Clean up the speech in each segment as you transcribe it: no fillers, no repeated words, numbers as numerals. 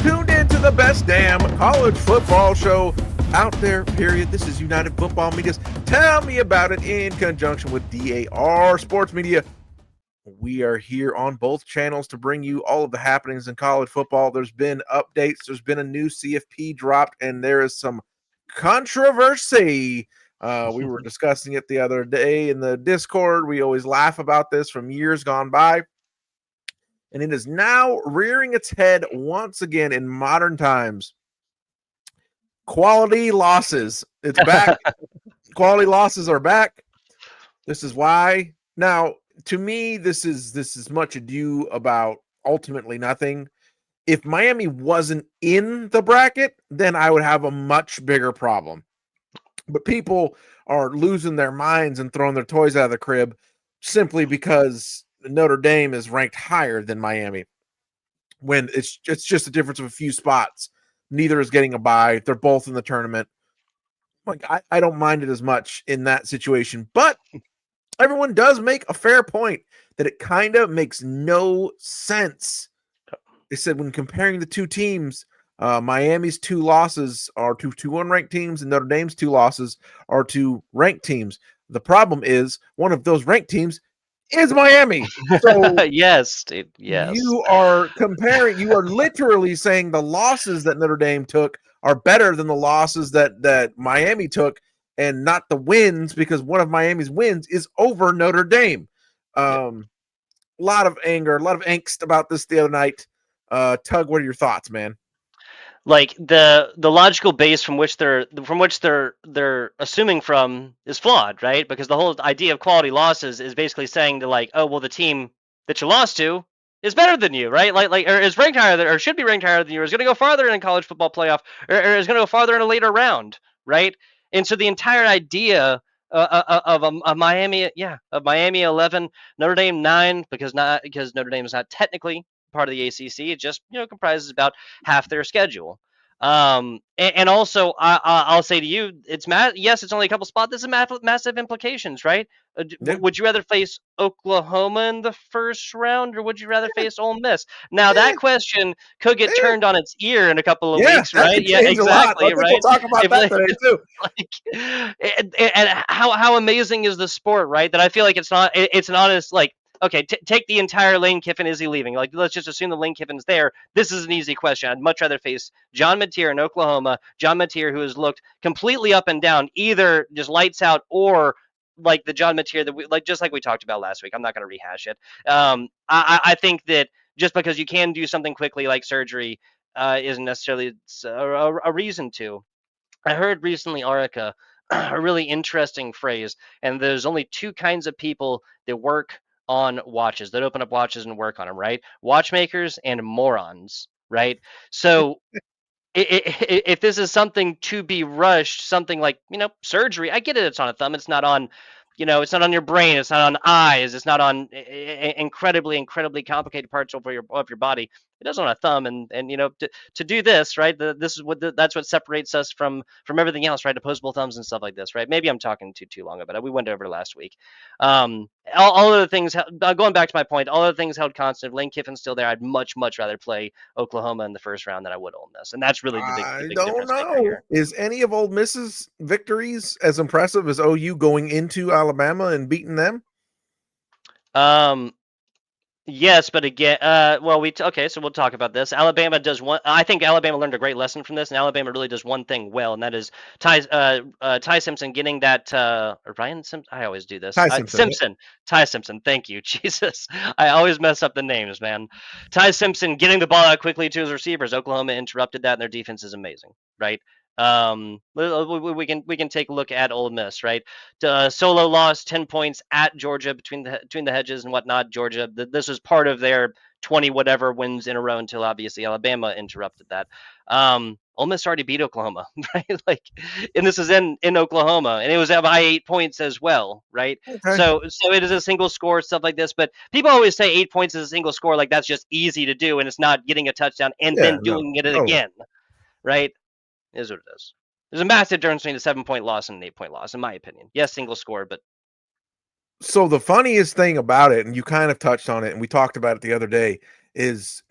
tuned in to the best damn college football show out there, period. This is United Football Media's Tell Me About It in conjunction with DAR Sports Media. We are here on both channels to bring you all of the happenings in college football. There's been updates. There's been a new CFP dropped, and there is some controversy. We were discussing it the other day in the Discord. We always laugh about this from years gone by. And it is now rearing its head once again in modern times. Quality losses. It's back. Quality losses are back. This is why. Now, to me, this is much ado about ultimately nothing. If Miami wasn't in the bracket, then I would have a much bigger problem. But people are losing their minds and throwing their toys out of the crib simply because Notre Dame is ranked higher than Miami, when it's just a difference of a few spots. Neither is getting a bye. They're both in the tournament. Like, I don't mind it as much in that situation, but everyone does make a fair point that it kind of makes no sense. They said when comparing the two teams, Miami's two losses are to two unranked teams, and Notre Dame's two losses are to ranked teams. The problem is one of those ranked teams is Miami. So yes, dude, yes. You are literally saying the losses that Notre Dame took are better than the losses that Miami took, and not the wins, because one of Miami's wins is over Notre Dame. A lot of anger, a lot of angst about this the other night. Tug, what are your thoughts, man? Like the logical base from which they're assuming from is flawed, right? Because the whole idea of quality losses is basically saying to, like, oh well, the team that you lost to is better than you, right? Like or is ranked higher than, or should be ranked higher than you, or is going to go farther in college football playoff, or is going to go farther in a later round, right? And so the entire idea of Miami, of Miami 11, Notre Dame 9, because Notre Dame is not technically part of the ACC. It just comprises about half their schedule. And also I'll say to you, yes, it's only a couple spots. This is massive implications, right? Would you rather face Oklahoma in the first round, or would you rather face Ole Miss? Now that question could get turned on its ear in a couple of weeks, that right? could Yeah, change exactly, a lot. right. We'll talk about that today too. And how amazing is the sport, right? That I feel like it's an honest, like, okay, take the entire Lane Kiffin. Is he leaving? Like, let's just assume the Lane Kiffin's there. This is an easy question. I'd much rather face John Mateer in Oklahoma. John Mateer, who has looked completely up and down, either just lights out, or like the John Mateer that we talked about last week. I'm not going to rehash it. I think that just because you can do something quickly like surgery isn't necessarily a reason to. I heard recently, Aric, a really interesting phrase, and there's only two kinds of people that work on watches, that open up watches and work on them, right? Watchmakers and morons, right? So if this is something to be rushed, something like, surgery, I get it. It's on a thumb. It's not on, it's not on your brain. It's not on eyes. It's not on incredibly complicated parts of your body. It does on a thumb, and to do this, right? This is that's what separates us from everything else, right? Opposable thumbs and stuff like this, right? Maybe I'm talking too long about it. We went over it last week. All other things, going back to my point, all other things held constant. If Lane Kiffin's still there, I'd much rather play Oklahoma in the first round than I would Ole Miss, and that's really the big difference maker here. Is any of Ole Miss's victories as impressive as OU going into Alabama and beating them? Yes, but again, so we'll talk about this. Alabama does one. I think Alabama learned a great lesson from this, and Alabama really does one thing well, and that is Ty Simpson getting that. Ryan Simpson. I always do this. Ty Simpson. Thank you, Jesus. I always mess up the names, man. Ty Simpson getting the ball out quickly to his receivers. Oklahoma interrupted that, and their defense is amazing, right? We can take a look at Ole Miss, right? Solo lost 10 points at Georgia between the hedges and whatnot. Georgia, this was part of their 20 whatever wins in a row until obviously Alabama interrupted that. Ole Miss already beat Oklahoma, right? Like, and this is in Oklahoma, and it was by 8 points as well, right? Okay. So it is a single score, stuff like this. But people always say 8 points is a single score, like that's just easy to do, and it's not getting a touchdown and then doing it again, right? Is what it is. There's a massive difference between a 7-point loss and an 8-point loss, in my opinion. Yes, single score, but. So the funniest thing about it, and you kind of touched on it, and we talked about it the other day, is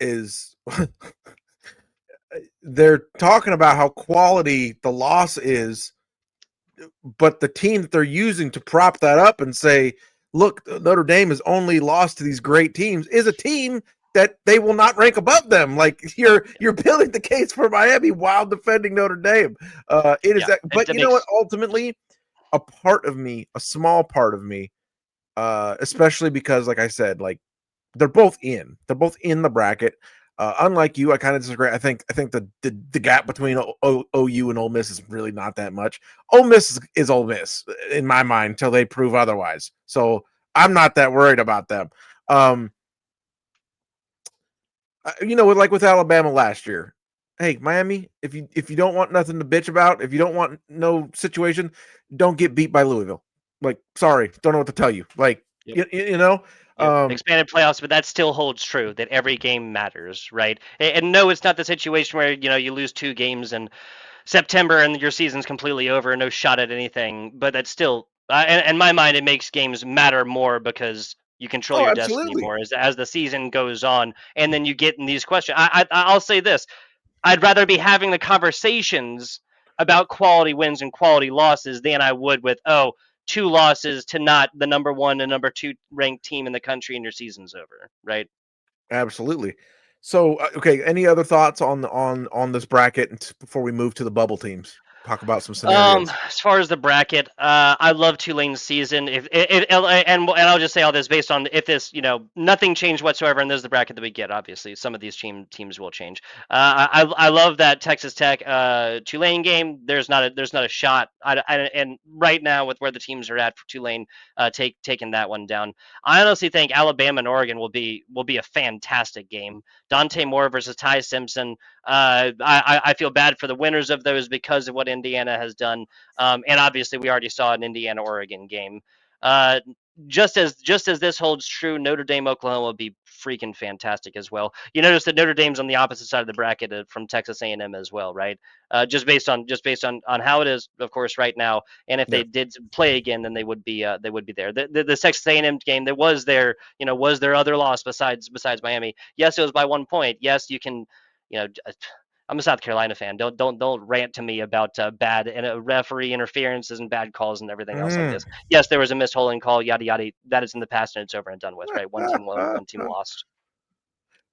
they're talking about how quality the loss is, but the team that they're using to prop that up and say, look, Notre Dame has only lost to these great teams is a team that they will not rank above them. Like you're building the case for Miami while defending Notre Dame. It is Yeah, that, but it you know what? makes Ultimately, a part of me, a small part of me, especially because, like I said, like they're both in the bracket. Unlike you, I kind of disagree. I think the gap between OU and Ole Miss is really not that much. Ole Miss is Ole Miss in my mind until they prove otherwise. So I'm not that worried about them. Like with Alabama last year. Hey, Miami, if you don't want nothing to bitch about, if you don't want no situation, don't get beat by Louisville. Like, sorry, don't know what to tell you. Like, yep. you know, Yep. Expanded playoffs, but that still holds true that every game matters, right? And no, it's not the situation where you lose 2 games in September and your season's completely over, no shot at anything. But that's still, in my mind, it makes games matter more because you control oh, your destiny absolutely, more as the season goes on, and then you get in these questions. I'll say this: I'd rather be having the conversations about quality wins and quality losses than I would with 2 losses to not the number 1 and number 2 ranked team in the country and your season's over, right? absolutely. So, okay, any other thoughts on this bracket before we move to the bubble teams? Talk about some scenarios. As far as the bracket, I love Tulane's season. And I'll just say all this based on if this, nothing changed whatsoever, and this is the bracket that we get. Obviously, some of these teams will change. I love that Texas Tech Tulane game. There's not a shot. And right now with where the teams are at for Tulane, taking that one down. I honestly think Alabama and Oregon will be a fantastic game. Dante Moore versus Ty Simpson. I feel bad for the winners of those because of what Indiana has done, and obviously we already saw an Indiana Oregon game. Uh, just as this holds true, Notre Dame Oklahoma will be freaking fantastic as well. You notice that Notre Dame's on the opposite side of the bracket from Texas A&M as well, right? Just based on how it is, of course, right now. And if Yeah. they did play again, then they would be there. The Texas A&M game that was their other loss besides Miami. Yes, it was by 1 point. Yes, you can you know, I'm a South Carolina fan. Don't rant to me about bad and referee interferences and bad calls and everything else like Mm. this. Yes, there was a missed holding call, yada yada. That is in the past and it's over and done with. Right? One team won, one team lost.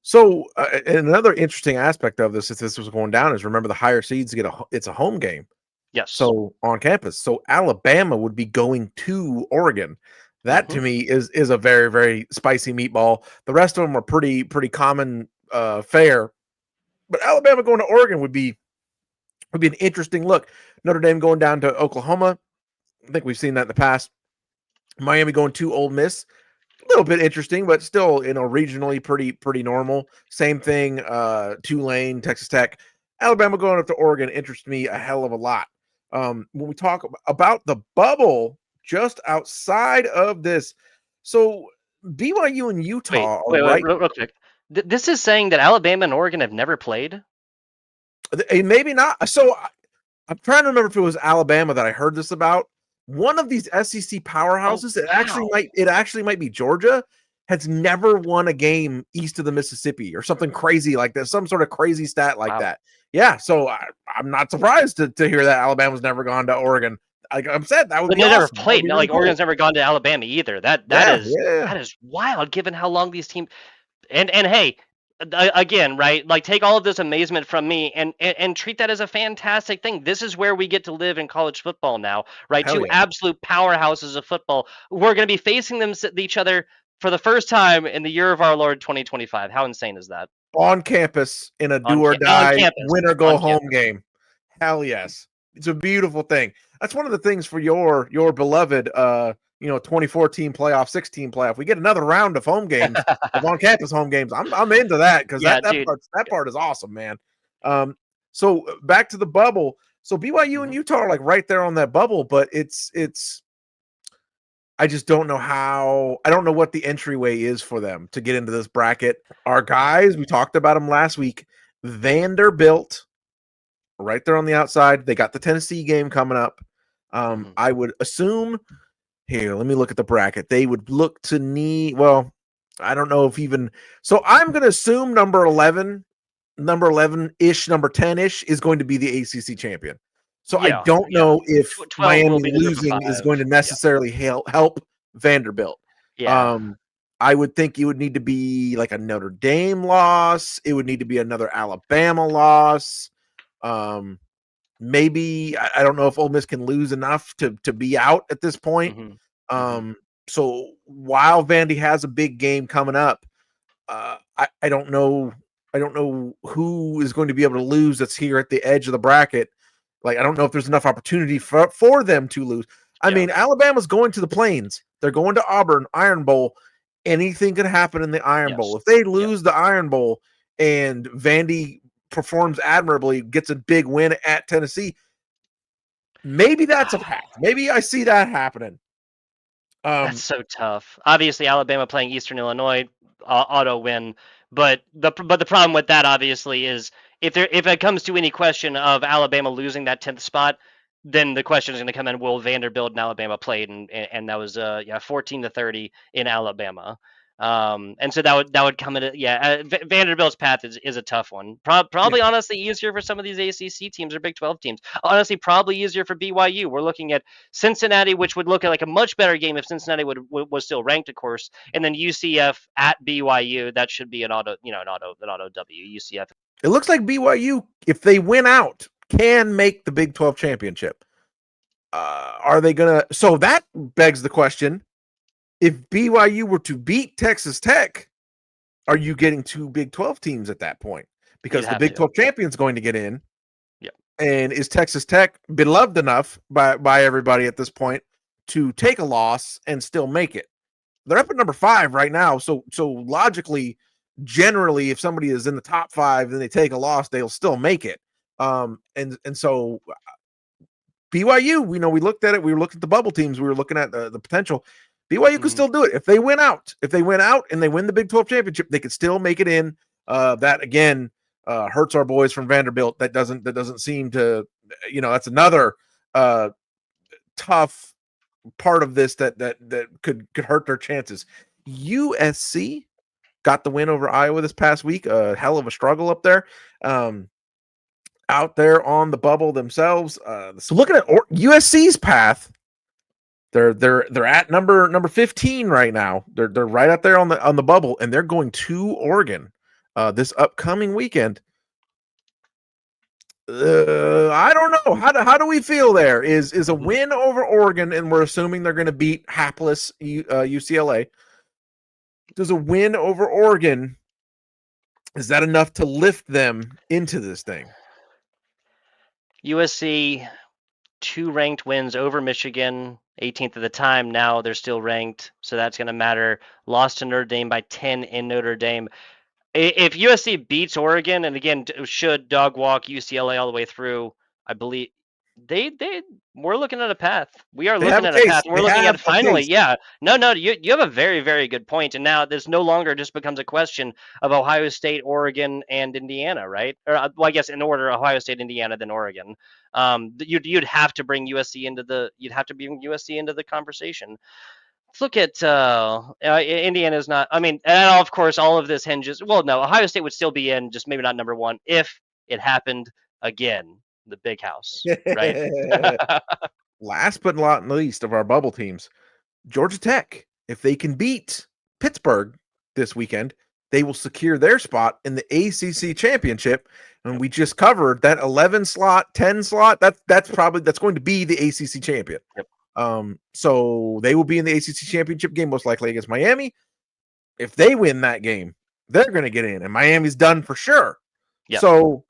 So, and another interesting aspect of this, if this was going down, is remember the higher seeds it's a home game. Yes. So on campus, so Alabama would be going to Oregon. That Mm-hmm. to me is a very very spicy meatball. The rest of them are pretty common fare, but Alabama going to Oregon would be an interesting look. Notre Dame going down to Oklahoma. I think we've seen that in the past. Miami going to Ole Miss. A little bit interesting, but still, regionally pretty normal. Same thing. Tulane, Texas Tech, Alabama going up to Oregon interests me a hell of a lot. When we talk about the bubble, just outside of this, so BYU and Wait, Utah are wait, wait, right. real quick. This is saying that Alabama and Oregon have never played. Maybe not. So I'm trying to remember if it was Alabama that I heard this about. One of these SEC Oh powerhouses, wow! it actually might be Georgia, has never won a game east of the Mississippi or something crazy like that, some sort of crazy stat like Wow. that. Yeah, so I'm not surprised to hear that Alabama's never gone to Oregon. Like I'm said, that would But be they never awesome. That would played. be Not really like cool. Oregon's never gone to Alabama either. That that Yeah, is yeah. that is wild given how long these teams. And hey, again, right? Like take all of this amazement from me and treat that as a fantastic thing. This is where we get to live in college football now, right? Hell Two yeah. absolute powerhouses of football. We're going to be facing each other for the first time in the year of our Lord 2025. How insane is that? On campus in a do or On die, campus. win or go On home campus. game. Hell yes. It's a beautiful thing. That's one of the things for your beloved 2014 playoff, 16 playoff. We get another round of home games, of on campus home games. I'm into that because Yeah, that dude. part is awesome, man. So back to the bubble. So BYU and Mhm. Utah are like right there on that bubble, but it's I just don't know how. I don't know what the entryway is for them to get into this bracket. Our guys, we talked about them last week. Vanderbilt, right there on the outside. They got the Tennessee game coming up. Mhm. I would assume here. Let me look at the bracket. They would look to need. Well, I don't know if even. So I'm going to assume number 11. number 11-ish, number 10-ish is going to be the ACC champion. So I Yeah, don't know if 12 will Miami be the group of losing is 5. going to necessarily help Vanderbilt. Yeah. I would think it would need to be like a Notre Dame loss. It would need to be another Alabama loss. Maybe I don't know if Ole Miss can lose enough to be out at this point. So while Vandy has a big game coming up, I don't know. I don't know who is going to be able to lose that's here at the edge of the bracket. Like, I don't know if there's enough opportunity for them to lose. I mean, Alabama's going to the Plains. They're going to Auburn, Iron Bowl. Anything could happen in the Iron Bowl. If they lose the Iron Bowl and Vandy performs admirably, gets a big win at Tennessee, maybe that's a path. Maybe I see that happening. That's so tough. Obviously, Alabama playing Eastern Illinois, auto win. But the problem with that obviously is if it comes to any question of Alabama losing that 10th spot, then the question is going to come in: will Vanderbilt and Alabama played? And that was 14-30 in Alabama. And so that would come in. Vanderbilt's path is a tough one. Probably honestly easier for some of these ACC teams or Big 12 teams. Honestly, probably easier for BYU. We're looking at Cincinnati, which would look like a much better game if Cincinnati was still ranked, of course, and then UCF at BYU. That should be an auto W. UCF. It looks like BYU, if they win out, can make the Big 12 championship. Are they gonna? So that begs the question: if BYU were to beat Texas Tech, are you getting 2 Big 12 teams at that point? Because the Big 12 champion's going to get in. Yep. And is Texas Tech beloved enough by everybody at this point to take a loss and still make it? They're up at number 5 right now. So logically, generally, if somebody is in the top 5 and they take a loss, they'll still make it. And so BYU, we looked at it. We were looking at the bubble teams. We were looking at the potential. BYU could still do it if they win out. If they win out and they win the Big 12 championship, they could still make it in. That again hurts our boys from Vanderbilt. That doesn't seem to, that's another tough part of this that could hurt their chances. USC got the win over Iowa this past week. A hell of a struggle up there. Out there on the bubble themselves. So looking at USC's path, they're at number 15 right now. They're right out there on the bubble, and they're going to Oregon this upcoming weekend. I don't know. How do we feel there? Is a win over Oregon, and we're assuming they're going to beat hapless UCLA. Does a win over Oregon, is that enough to lift them into this thing? USC 2 ranked wins over Michigan, 18th at the time. Now they're still ranked, so that's going to matter. Lost to Notre Dame by 10 in Notre Dame. If USC beats Oregon, and again should dog walk UCLA all the way through, I believe we're looking at a path. We are looking at a path. We're looking at finally. Yeah. No, you have a very, very good point. And now this no longer just becomes a question of Ohio State, Oregon, and Indiana, right? Or well, I guess in order, Ohio State, Indiana, then Oregon. You'd have to bring USC into the conversation. Let's look at Indiana's not. I mean, and of course, all of this hinges. Well, no, Ohio State would still be in, just maybe not number 1 if it happened again. The big house, right? Last but not least of our bubble teams, Georgia Tech. If they can beat Pittsburgh this weekend, they will secure their spot in the ACC championship. And we just covered that 11 slot, 10 slot. That's going to be the ACC champion. Yep. So they will be in the ACC championship game most likely against Miami. If they win that game, they're going to get in, and Miami's done for sure. Yep. So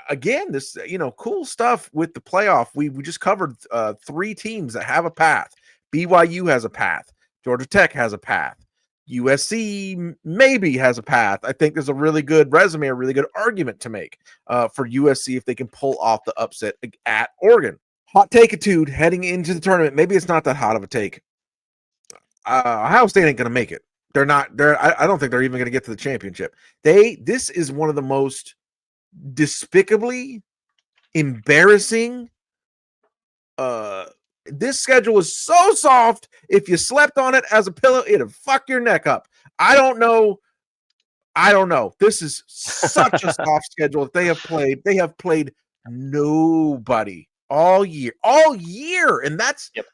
again, this cool stuff with the playoff. We just covered 3 teams that have a path. BYU has a path. Georgia Tech has a path. USC maybe has a path. I think there's a really good resume, a really good argument to make for USC if they can pull off the upset at Oregon. Hot take-itude heading into the tournament. Maybe it's not that hot of a take. Ohio State ain't going to make it. They're not. I don't think they're even going to get to the championship. This is one of the most despicably embarrassing. This schedule is so soft. If you slept on it as a pillow, it'd fuck your neck up. I don't know I don't know. This is such a soft schedule that they have played. They have played nobody all year, and Yep.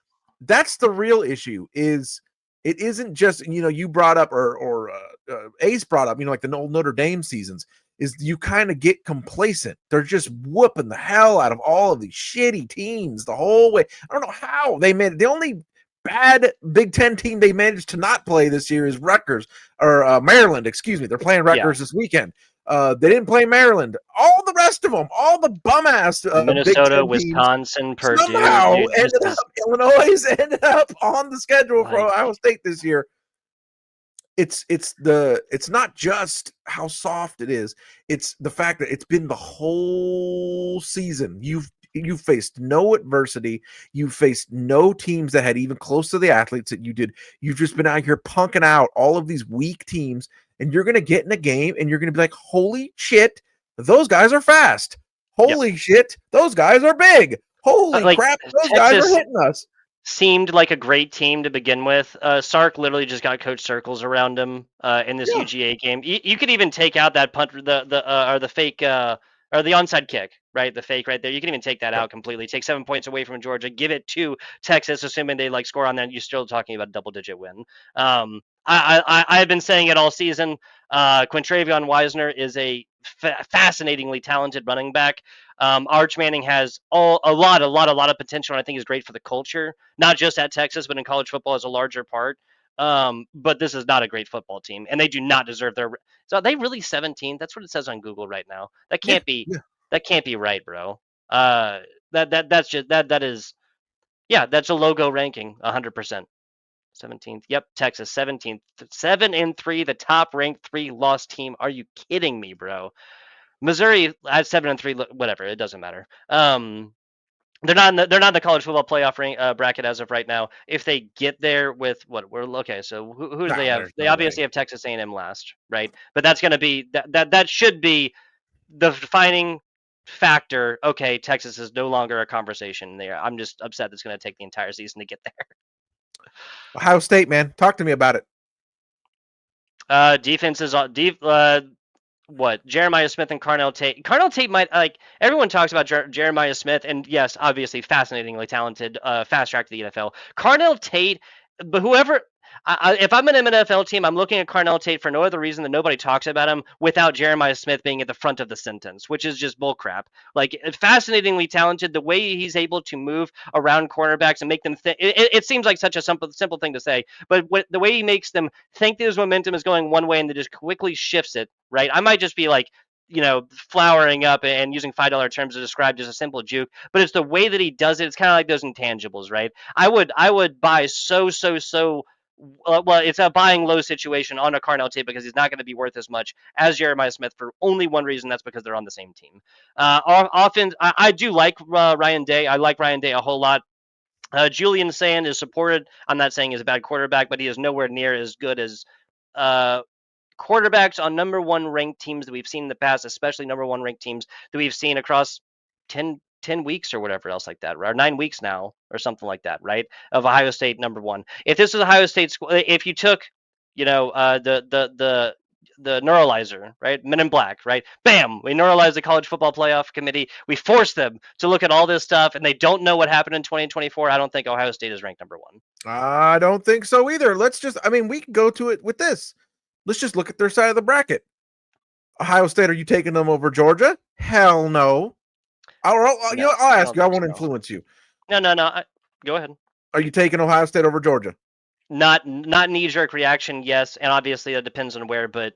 that's the real issue. Is it isn't just you brought up or Ace brought up like the old Notre Dame seasons. Is you kind of get complacent. They're just whooping the hell out of all of these shitty teams the whole way. I don't know how they made it. The only bad Big Ten team they managed to not play this year is Rutgers or Maryland. Excuse me, they're playing Rutgers this weekend. They didn't play Maryland. All the rest of them, all the bum ass Big Minnesota, Ten teams, Wisconsin, Purdue, somehow dude. This ended up. is Illinois ended up on the schedule for like, Ohio State this year. It's not just how soft it is. It's the fact that it's been the whole season. You've faced no adversity. You've faced no teams that had even close to the athletes that you did. You've just been out here punking out all of these weak teams, and you're going to get in a game and you're going to be like, holy shit, those guys are fast. Holy shit, those guys are big. Holy crap, those guys are hitting us. Seemed like a great team to begin with. Sark literally just got coach circles around him in this UGA game. You could even take out that punt, the fake or the onside kick, right? The fake right there. You can even take that out completely. Take 7 points away from Georgia, give it to Texas, assuming they score on that. You're still talking about a double-digit win. I've been saying it all season. Quintravion Wisner is a fascinatingly talented running back. Arch Manning has a lot of potential, and I think is great for the culture, not just at Texas, but in college football as a larger part. But this is not a great football team, and they do not deserve their. So are they really 17th? That's what it says on Google right now. That can't be. Yeah. That can't be right, bro. That's just that is. Yeah, that's a logo ranking, 100%. 17th. Yep, Texas 17th. 7-3, the top ranked 3-loss team. Are you kidding me, bro? Missouri at 7-3, whatever, it doesn't matter. They're not in the college football playoff bracket as of right now. If they get there with so who do they have? They obviously have Texas A&M last, right? But that's going to be that should be the defining factor. Okay, Texas is no longer a conversation there. I'm just upset it's going to take the entire season to get there. Ohio State, man, talk to me about it. Defense is what Jeremiah Smith and Carnell Tate. Carnell Tate might everyone talks about Jeremiah Smith, and yes, obviously fascinatingly talented, fast track to the NFL. Carnell Tate, but whoever. If I'm an NFL team, I'm looking at Carnell Tate for no other reason than nobody talks about him without Jeremiah Smith being at the front of the sentence, which is just bullcrap. Fascinatingly talented, the way he's able to move around cornerbacks and make them think. It seems like such a simple thing to say, but the way he makes them think this momentum is going one way and then just quickly shifts it, right? I might just be flowering up and using $5 terms to describe just a simple juke, but it's the way that he does it. It's kind of like those intangibles, right? I would buy so well, it's a buying low situation on a Carnell Tate because he's not going to be worth as much as Jeremiah Smith for only one reason. That's because they're on the same team. Often, I do like Ryan Day. I like Ryan Day a whole lot. Julian Sand is supported. I'm not saying he's a bad quarterback, but he is nowhere near as good as quarterbacks on number one ranked teams that we've seen in the past, especially number one ranked teams that we've seen across 10 weeks or whatever else like that, or 9 weeks now or something like that, right? Of Ohio State number one. If this was Ohio State, if you took, the neuralizer, right? Men in Black, right? Bam! We neuralize the college football playoff committee. We force them to look at all this stuff, and they don't know what happened in 2024. I don't think Ohio State is ranked number one. I don't think so either. We can go to it with this. Let's just look at their side of the bracket. Ohio State, are you taking them over Georgia? Hell no. I'll ask you. I won't influence you. No. Go ahead. Are you taking Ohio State over Georgia? Not knee-jerk reaction, yes, and obviously it depends on where, but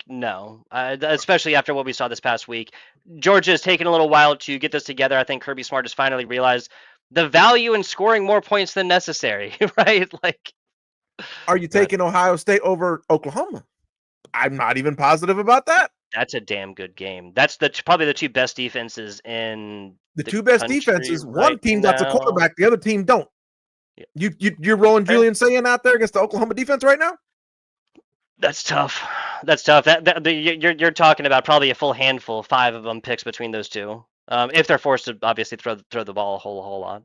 no, especially after what we saw this past week. Georgia has taken a little while to get this together. I think Kirby Smart has finally realized the value in scoring more points than necessary, right? Are you taking Ohio State over Oklahoma? I'm not even positive about that. That's a damn good game. That's probably the two best defenses in the two best defenses. One team got a quarterback, the other team don't. Yeah. You're rolling Julian Saying out there against the Oklahoma defense right now? That's tough. You're talking about probably a full handful, 5 of them picks between those two. If they're forced to obviously throw the ball a whole lot.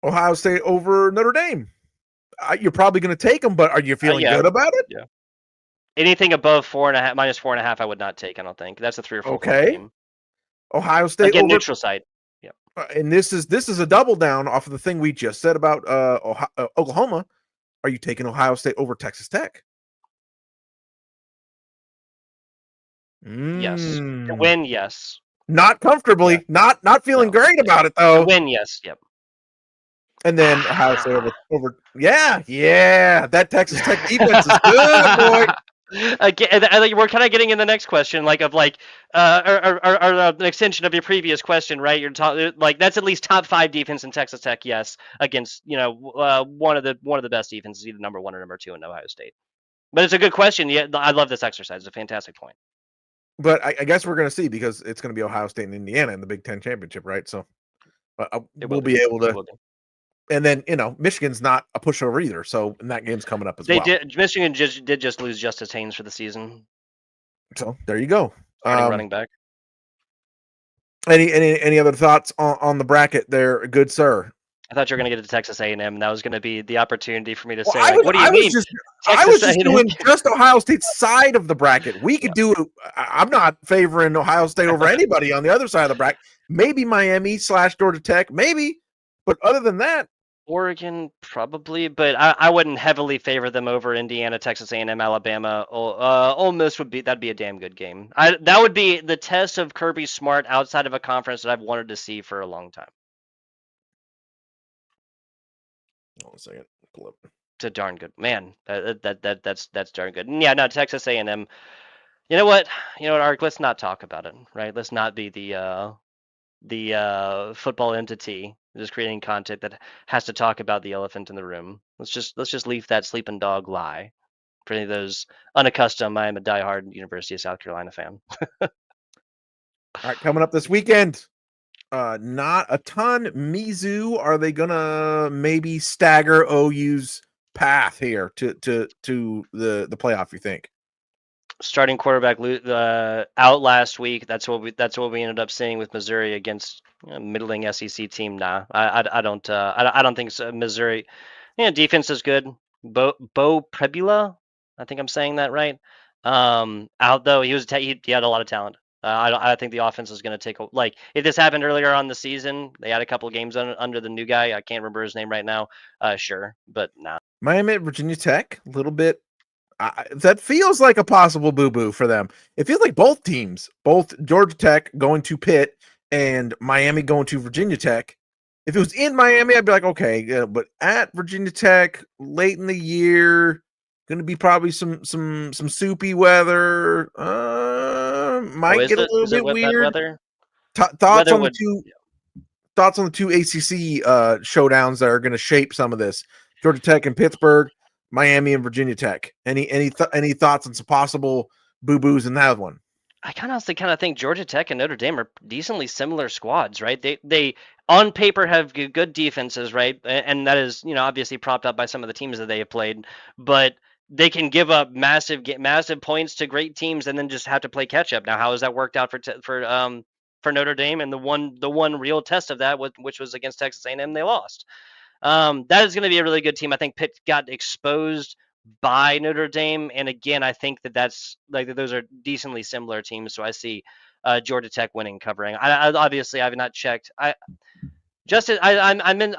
Ohio State over Notre Dame. You're probably going to take them, but are you feeling good about it? Yeah. Anything above 4.5, -4.5, I would not take. I don't think that's a 3 or 4 point Okay. game. Ohio State Again, over, neutral site. Yeah. and this is a double down off of the thing we just said about Oklahoma. Are you taking Ohio State over Texas Tech? Yes. To Mm. win, yes. Not Yeah. comfortably, not feeling No. great about it To though. win, yes. Yep. And then Ohio State over yeah. That Texas Tech defense is good, boy. Again, we're kind of getting in the next question, like of like, or an extension of your previous question, right? You're talking like that's at least top 5 defense in Texas Tech, yes, against one of the best defenses, either number 1 or number 2 in Ohio State. But it's a good question. Yeah, I love this exercise. It's a fantastic point. But I guess we're going to see because it's going to be Ohio State and Indiana in the Big Ten championship, right? So It will we'll be. be able It to. will be. And then Michigan's not a pushover either, so and that game's coming up as They well. did. Michigan did just lose Justice Haynes for the season, So there you go. starting running back. Any other thoughts on the bracket there, good sir? I thought you were going to get to Texas A&M, and that was going to be the opportunity for me to Well, say, like, what do you mean, I was Texas just A&M? doing just Ohio State's side of the bracket. We could Yeah. do. I'm not favoring Ohio State over anybody on the other side of the bracket. Maybe Miami / Georgia Tech, maybe, but other than that, Oregon probably, but I wouldn't heavily favor them over Indiana, Texas A&M, Alabama. Ole Miss that'd be a damn good game. That would be the test of Kirby Smart outside of a conference that I've wanted to see for a long time. hold on a second. Pull up. It's a darn good man. That's darn good. And yeah, no, Texas A&M. You know what? Aric, let's not talk about it, right? Let's not be the football entity just creating content that has to talk about the elephant in the room. Let's just leave that sleeping dog lie. For any of those unaccustomed, I am a diehard University of South Carolina fan. All right, coming up this weekend. Not a ton. Mizzou, are they gonna maybe stagger OU's path here to the playoff? You think? Starting quarterback out last week. That's what we ended up seeing with Missouri against middling SEC team. Nah, I don't think so. Missouri. Yeah, defense is good. Bo Prebula, I think I'm saying that right. Out though, he had a lot of talent. I think the offense is going to like if this happened earlier on the season, they had a couple of games under the new guy. I can't remember his name right now. Sure, but nah. Miami at Virginia Tech, a little bit. That feels like a possible boo-boo for them. It feels like both teams, both Georgia Tech going to Pitt and Miami going to Virginia Tech. If it was in Miami, I'd be like, okay, yeah, but at Virginia Tech, late in the year, going to be probably some soupy weather. Might Is get a it? little Is it bit what bad weird. weather? Thoughts Weather on the would. two ACC showdowns that are going to shape some of this? Georgia Tech and Pittsburgh, Miami and Virginia Tech. Any thoughts on some possible boo-boos in that one? I honestly kind of think Georgia Tech and Notre Dame are decently similar squads, right? They on paper have good defenses, right? And that is obviously propped up by some of the teams that they have played, but they can give up massive points to great teams and then just have to play catch up. Now, how has that worked out for Notre Dame? And the one real test of that, which was against Texas A&M, they lost. That is going to be a really good team. I think Pitt got exposed by Notre Dame, and again, I think that's like those are decently similar teams. So I see Georgia Tech winning, covering. I obviously I've not checked. I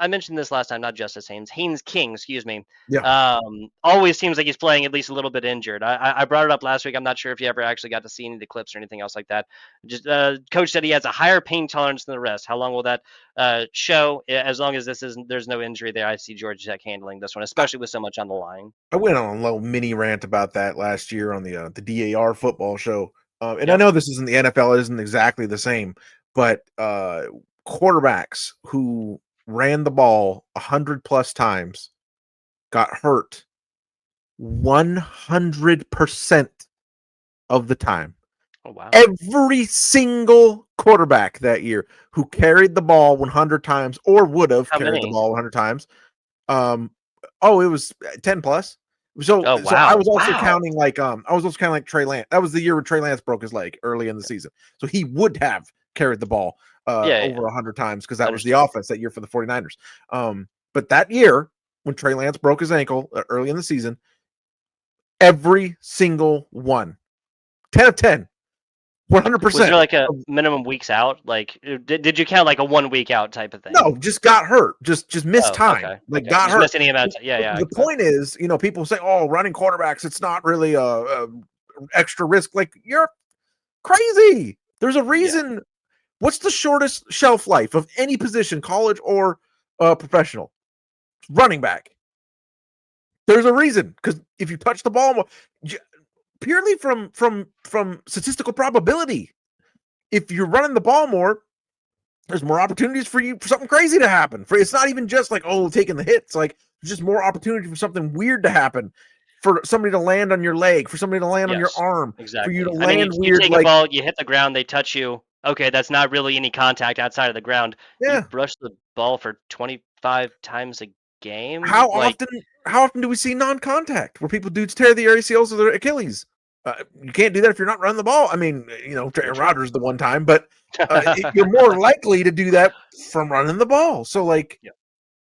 mentioned this last time, not Justice Haynes King, excuse me. Yeah. Always seems like he's playing at least a little bit injured. I brought it up last week. I'm not sure if you ever actually got to see any of the clips or anything else like that. Just coach said he has a higher pain tolerance than the rest. How long will that show? As long as there's no injury there, I see Georgia Tech handling this one, especially with so much on the line. I went on a little mini rant about that last year on the DAR football show. And I Yep. know this isn't the NFL, it isn't exactly the same, but quarterbacks who ran the ball 100+ times got hurt 100% of the time. Oh wow. Every single quarterback that year who carried the ball 100 times or would have How carried the many? ball 100 times. It was 10+. So Oh I wow. was also Wow. counting like Trey Lance. That was the year where Trey Lance broke his leg early in the season. So he would have carried the ball Yeah. over 100 times because that was the Understood. offense that year for the 49ers. But that year when Trey Lance broke his ankle early in the season, Every single one. 10 of 10. 100%. Was there like a minimum weeks out? Like, did you count like a 1 week out type of thing? No, just got hurt. Just missed time. Okay. Like okay. got just hurt. Missed any amount. Yeah. The point is, people say, "Oh, running quarterbacks, it's not really a extra risk." Like, you're crazy. There's a reason. Yeah. What's the shortest shelf life of any position, college or professional? Running back. There's a reason, because if you touch the ball more, purely from statistical probability, if you're running the ball more, there's more opportunities for something crazy to happen. It's not even just like, taking the hits. Like, there's just more opportunity for something weird to happen, for somebody to land on your leg, for somebody to land on your arm, exactly. for you to land weird. You take a ball, you hit the ground, they touch you. Okay, that's not really any contact outside of the ground. Yeah. You brush the ball for 25 times a game. How often do we see non-contact where dudes tear the ACLs of their Achilles? You can't do that if you're not running the ball. I mean, Aaron Rodgers the one time, but you're more likely to do that from running the ball. So, like,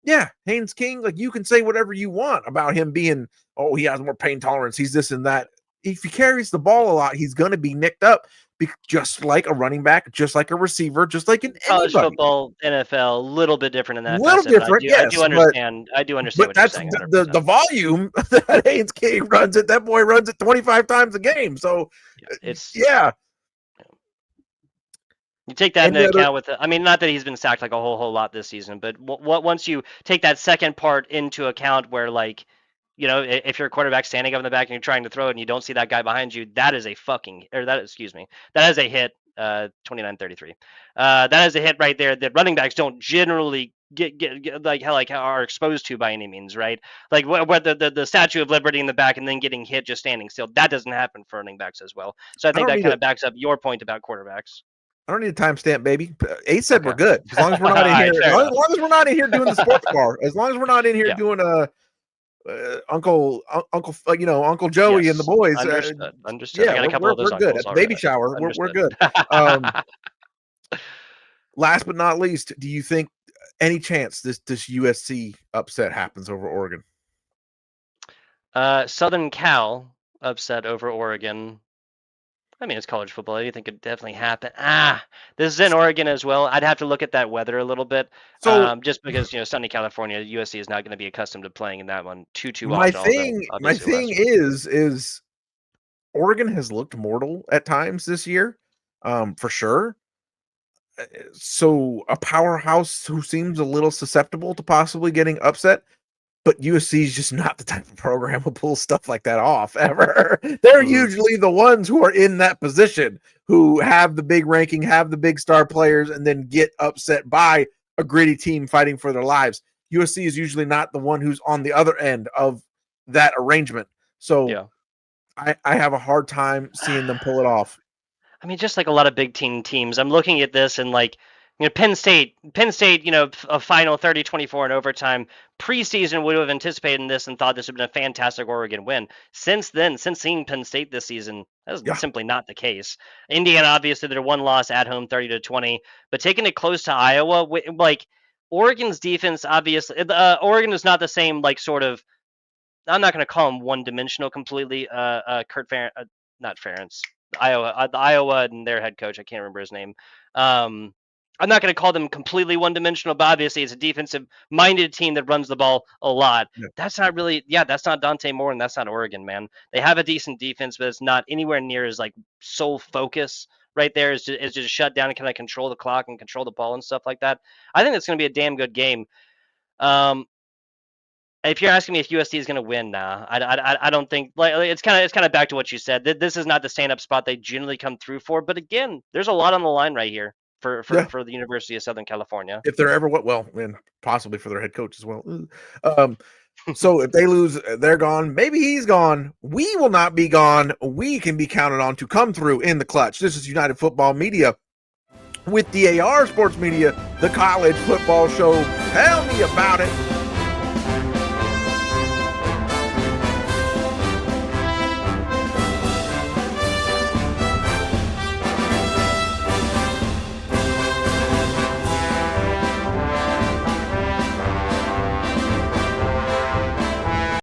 yeah, Haynes King, like, you can say whatever you want about him being, he has more pain tolerance, he's this and that. If he carries the ball a lot, he's going to be nicked up, just like a running back, just like a receiver, just like college football, NFL, a little bit different in that. A little different, I do understand. I do understand. But that's the volume that Haynes King runs it. That boy runs it 25 times a game. So You take that into account with it. I mean, not that he's been sacked like a whole lot this season, but once you take that second part into account, where, like, if you're a quarterback standing up in the back and you're trying to throw it and you don't see that guy behind you, that is a that is a hit. 29-33. That is a hit right there that running backs don't generally get like are exposed to by any means, right? Like, whether the Statue of Liberty in the back and then getting hit just standing still, that doesn't happen for running backs as well. So I think that kind of backs up your point about quarterbacks. I don't need a timestamp, baby. Ace said we're good. As long as we're not in here. As long as we're not in here doing the sports bar. As long as we're not in here doing Uncle Joey and the boys. Understood. Yeah, I got a couple of those. We're good. At the baby shower, we're good. Last but not least, do you think any chance this USC upset happens over Oregon? Southern Cal upset over Oregon. I mean, it's college football. I think it definitely happen. This is in Oregon as well. I'd have to look at that weather a little bit. So, just because, sunny California, USC is not going to be accustomed to playing in that one too often. My thing is Oregon has looked mortal at times this year, for sure. So a powerhouse who seems a little susceptible to possibly getting upset. But USC is just not the type of program who pulls stuff like that off ever. They're usually the ones who are in that position, who have the big ranking, have the big star players, and then get upset by a gritty team fighting for their lives. USC is usually not the one who's on the other end of that arrangement. So I have a hard time seeing them pull it off. I mean, just like a lot of big teams, I'm looking at this and, like, Penn State, a final 30-24 in overtime. Preseason would have anticipated this and thought this would have been a fantastic Oregon win. Since then, since seeing Penn State this season, that's simply not the case. Indiana, obviously, their one loss at home, 30-20, but taking it close to Iowa, like, Oregon's defense, obviously, Oregon is not the same, like, sort of, I'm not going to call him one-dimensional completely. Kurt Ferentz, not Ferentz, Iowa and their head coach, I can't remember his name. I'm not going to call them completely one-dimensional, but obviously it's a defensive-minded team that runs the ball a lot. Yeah. That's not Dante Moore, and that's not Oregon, man. They have a decent defense, but it's not anywhere near as, like, sole focus right there. Is just shut down and kind of control the clock and control the ball and stuff like that. I think it's going to be a damn good game. If you're asking me if USC is going to win, I don't think. Like, it's kind of back to what you said. This is not the stand-up spot they generally come through for. But again, there's a lot on the line right here for the University of Southern California. If they're ever and possibly for their head coach as well. So if they lose, they're gone. Maybe he's gone. We will not be gone. We can be counted on to come through in the clutch. This is United Football Media with DAR Sports Media, the college football show. Tell me about it.